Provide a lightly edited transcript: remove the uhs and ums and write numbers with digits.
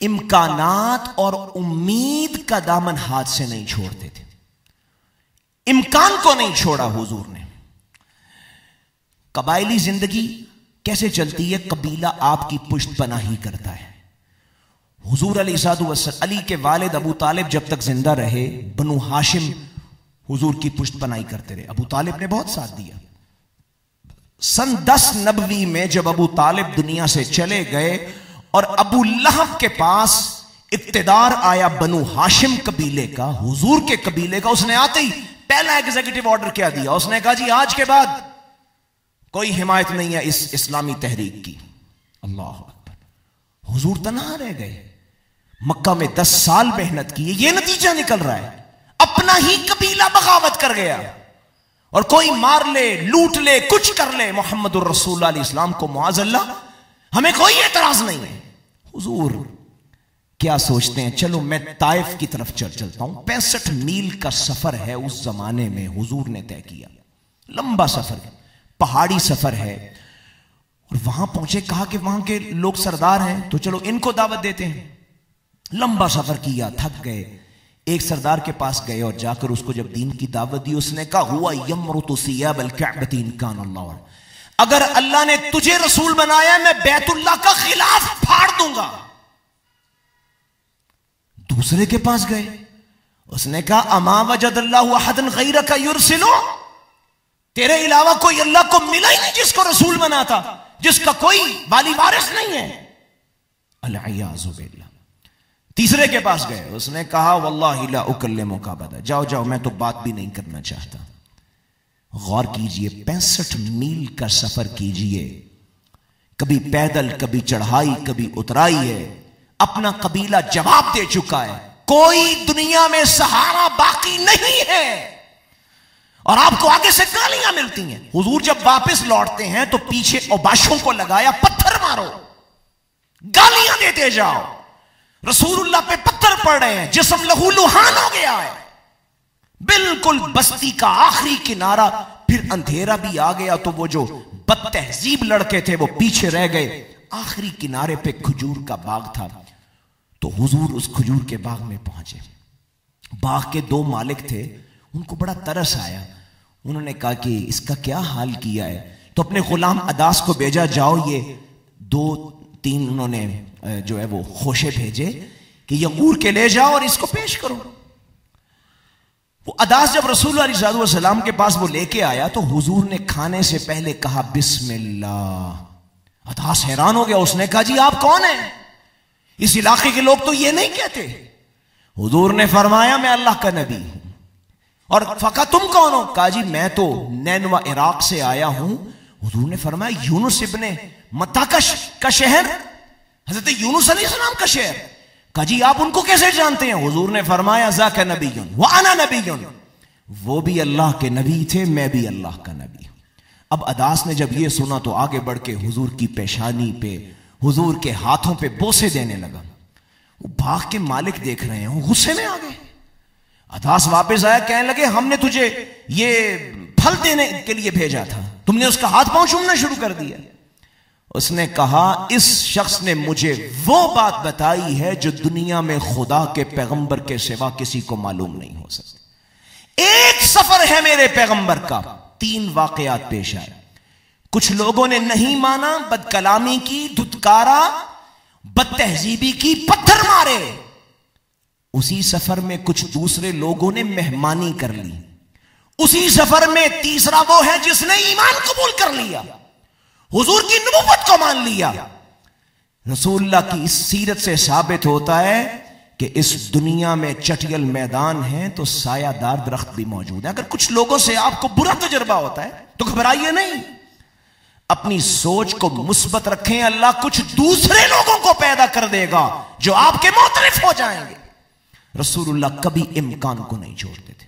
امکانات اور امید کا دامن ہاتھ سے نہیں چھوڑتے تھے. امکان کو نہیں چھوڑا حضور نے. قبائلی زندگی کیسے چلتی ہے؟ قبیلہ آپ کی پشت پناہی کرتا ہے. حضور علیہ السلام، علی کے والد ابو طالب جب تک زندہ رہے، بنو ہاشم حضور کی پشت پناہی کرتے رہے. ابو طالب نے بہت ساتھ دیا. سن 10 نبوی میں جب ابو طالب دنیا سے چلے گئے اور ابو لہب کے پاس اقتدار آیا بنو ہاشم قبیلے کا، حضور کے قبیلے کا، اس نے آتے ہی پہلا ایگزیکٹو آرڈر کیا دیا؟ اس نے کہا جی آج کے بعد کوئی حمایت نہیں ہے اس اسلامی تحریک کی. اللہ اکبر. حضور تنہا رہ گئے. مکہ میں 10 سال محنت کی، یہ نتیجہ نکل رہا ہے. اپنا ہی قبیلہ بغاوت کر گیا، اور کوئی مار لے، لوٹ لے، کچھ کر لے، محمد الرسول اللہ علیہ السلام کو معاذ اللہ ہمیں کوئی اعتراض نہیں ہے. حضور کیا سوچتے ہیں؟ چلو میں طائف کی طرف چلتا ہوں. 65 میل کا سفر ہے اس زمانے میں حضور نے طے کیا. لمبا سفر ہے، پہاڑی سفر ہے. اور وہاں پہنچے، کہا کہ وہاں کے لوگ سردار ہیں تو چلو ان کو دعوت دیتے ہیں. لمبا سفر کیا، تھک گئے. ایک سردار کے پاس گئے اور جا کر اس کو جب دین کی دعوت دی، اس نے کہا ہوا یمرط ثیاب الکعبۃ ان کان اللہ، اگر اللہ نے تجھے رسول بنایا میں بیت اللہ کا خلاف پھاڑ دوں گا. دوسرے کے پاس گئے، اس نے کہا اما وجد اللہ احدا غیرک یرسل، تیرے علاوہ کوئی اللہ کو ملا ہی نہیں جس کو رسول بناتا، جس کا کوئی والی وارث نہیں ہے. العیاذ باللہ. تیسرے کے پاس گئے، اس نے کہا واللہ لا اکلمک ابدا، جاؤ جاؤ میں تو بات بھی نہیں کرنا چاہتا. غور کیجئے، 65 میل کا سفر کیجئے، کبھی پیدل، کبھی چڑھائی، کبھی اترائی ہے. اپنا قبیلہ جواب دے چکا ہے، کوئی دنیا میں سہارا باقی نہیں ہے، اور آپ کو آگے سے گالیاں ملتی ہیں. حضور جب واپس لوٹتے ہیں تو پیچھے اوباشوں کو لگایا، پتھر مارو، گالیاں دیتے جاؤ. رسول اللہ پہ پتھر پڑ رہے ہیں، جسم لہو لہان ہو گیا ہے. بالکل بستی کا آخری کنارہ. پھر اندھیرا بھی آ گیا تو وہ جو بد تہذیب لڑکے تھے وہ پیچھے رہ گئے. آخری کنارے پہ کھجور کا باغ تھا، تو حضور اس کھجور کے باغ میں پہنچے. باغ کے 2 مالک تھے، ان کو بڑا ترس آیا. انہوں نے کہا کہ اس کا کیا حال کیا ہے؟ تو اپنے غلام اداس کو بھیجا، جاؤ یہ 2-3 انہوں نے جو ہے وہ خوشے بھیجے کہ یغور کے لے جاؤ اور اس کو پیش کرو. وہ اداس جب رسول اللہ علیہ السلام کے پاس وہ لے کے آیا تو حضور نے کھانے سے پہلے کہا بسم اللہ. اداس حیران ہو گیا، اس نے کہا جی آپ کون ہیں؟ اس علاقے کے لوگ تو یہ نہیں کہتے. حضور نے فرمایا میں اللہ کا نبی ہوں. اور فقط تم کون ہو؟ کہا جی میں تو نینوا عراق سے آیا ہوں. حضور نے فرمایا یونس ابن متا کا شہر، حضرت یونس علیہ السلام کا شہر. کہا جی آپ ان کو کیسے جانتے ہیں؟ حضور نے فرمایا ذاک نبی وانا نبی، وہ بھی اللہ کے نبی تھے، میں بھی اللہ کا نبی ہوں. اب اداس نے جب یہ سنا تو آگے بڑھ کے حضور کی پیشانی پہ، حضور کے ہاتھوں پہ بوسے دینے لگا. وہ باغ کے مالک دیکھ رہے ہیں، وہ غصے میں آ گئے. اداس واپس آیا، کہنے لگے ہم نے تجھے یہ پھل دینے کے لیے بھیجا تھا، تم نے اس کا ہاتھ پاؤں چومنا شروع کر دیا. اس نے کہا اس شخص نے مجھے وہ بات بتائی ہے جو دنیا میں خدا کے پیغمبر کے سوا کسی کو معلوم نہیں ہو سکتی. ایک سفر ہے میرے پیغمبر کا، 3 واقعات پیش آئے. کچھ لوگوں نے نہیں مانا، بد کلامی کی، دھتکارا، بد تہذیبی کی، پتھر مارے. اسی سفر میں کچھ دوسرے لوگوں نے مہمانی کر لی. اسی سفر میں تیسرا وہ ہے جس نے ایمان قبول کر لیا، حضور کی نبوت کو مان لیا. رسول اللہ کی اس سیرت سے ثابت ہوتا ہے کہ اس دنیا میں چٹیل میدان ہیں تو سایہ دار درخت بھی موجود ہے. اگر کچھ لوگوں سے آپ کو برا تجربہ ہوتا ہے تو گھبرائیے نہیں، اپنی سوچ کو مثبت رکھیں. اللہ کچھ دوسرے لوگوں کو پیدا کر دے گا جو آپ کے مختلف ہو جائیں گے. رسول اللہ کبھی امکان کو نہیں چھوڑتے تھے.